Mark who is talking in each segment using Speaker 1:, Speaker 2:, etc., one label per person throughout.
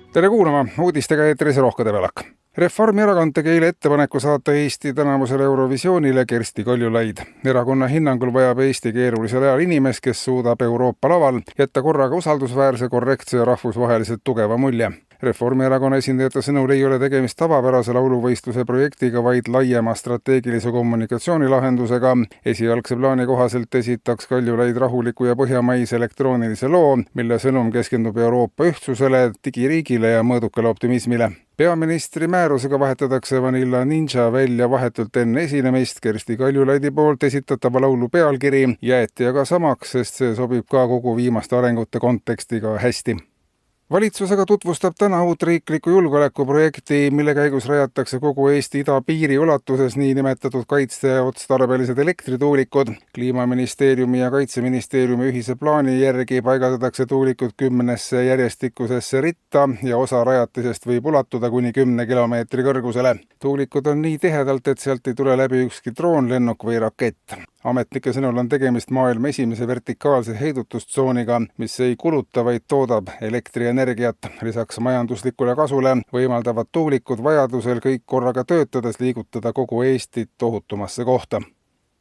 Speaker 1: Tere kuulama, uudistega eetris Rohke Develak. Reformierakond tegi eile ettepaneku saata Eesti tänavusele Eurovisioonile Kersti Kaljulaid. Erakonna hinnangul vajab Eesti keerulisel ajal inimest, kes suudab Euroopa laval jätta korraga usaldusväärse, korrektse ja rahvusvaheliselt tugeva mulje. Reformierakonna esindajate sõnul ei ole tegemist tavapärase lauluvõistluse projektiga, vaid laiema strateegilise kommunikatsioonilahendusega. Esialgse plaani kohaselt esitaks Kaljulaid rahuliku ja põhjamaise elektroonilise loo, mille sõnum keskendub Euroopa ühtsusele, digiriigile ja mõõdukale optimismile. Peaministri määrusega vahetatakse Vanilla Ninja välja vahetult enne esinemist. Kersti Kaljulaidi poolt esitatava laulu pealkiri jäeti aga samaks, sest see sobib ka kogu viimaste arengute kontekstiga hästi. Valitsusega tutvustab täna uut riiklikku julgeolekuprojekti, mille käigus rajatakse kogu Eesti idapiiri ulatuses niinimetatud kaitseotstarbelised elektrituulikud. Kliimaministeeriumi ja Kaitseministeeriumi ühise plaani järgi paigaldatakse tuulikud 10 järjestikusesse ritta ja osa rajatisest võib ulatuda kuni 10 kilomeetri kõrgusele. Tuulikud on nii tihedalt, et sealt ei tule läbi ükski droon, lennuk või rakett. Ametnike sõnul on tegemist maailma esimese vertikaalse heidutustsooniga, mis ei kuluta, vaid toodab elektrienergiat. Lisaks majanduslikule kasule võimaldavad tuulikud vajadusel kõik korraga töötades liigutada kogu Eestit ohutumasse kohta.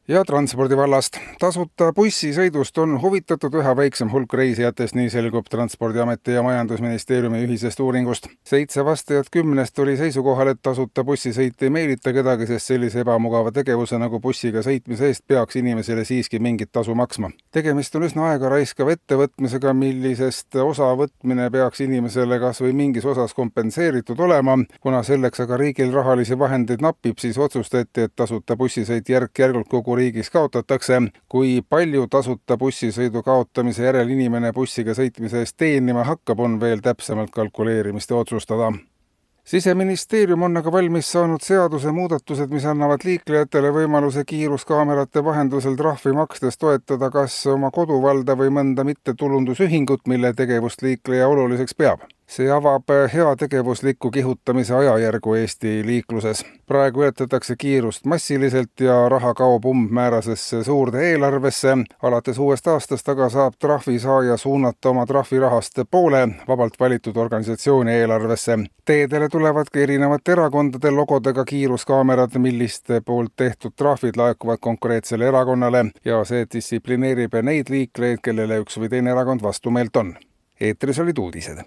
Speaker 1: Ja transpordivallast. Tasuta bussisõidust on huvitatud üha väiksem hulk reisijatest, nii selgub Transpordiameti ja Majandusministeeriumi ühisest uuringust. 7 vastajat 10 oli seisukohal, et tasuta bussisõit ei meelita kedagi, sest sellise ebamugava tegevuse nagu bussiga sõitmise eest peaks inimesele siiski mingit tasu maksma. Tegemist on üsna aega raiskav ettevõtmisega, millisest osa võtmine peaks inimesele kas või mingis osas kompenseeritud olema. Kuna selleks aga riigil rahalisi vahendeid napib, siis otsustati, et tasuta bussisõit järk-järgult kogu riigis kaotatakse. Kui palju tasuta bussisõidu kaotamise järel inimene bussiga sõitmise eest teenima hakkab, on veel täpsemalt kalkuleerimist ja otsustada. Siseministeerium on aga valmis saanud seaduse muudatused, mis annavad liiklejatele võimaluse kiiruskaamerate vahendusel trahvi makstes toetada kas oma koduvalda või mõnda mittetulundusühingut, mille tegevust liikleja oluliseks peab. See avab heategevusliku kihutamise ajajärgu Eesti liikluses. Praegu ületatakse kiirust massiliselt ja raha kaob umbmäärasesse suurde eelarvesse. Alates uuest aastast aga saab trahvisaaja suunata oma trahvirahast poole vabalt valitud organisatsiooni eelarvesse. Teedele tulevad ka erinevate erakondade logodega kiiruskaamerad, milliste poolt tehtud trahvid laekuvad konkreetsele erakonnale ja see distsiplineerib neid liikleid, kellele üks või teine erakond vastumeelt on. Eetris olid uudised.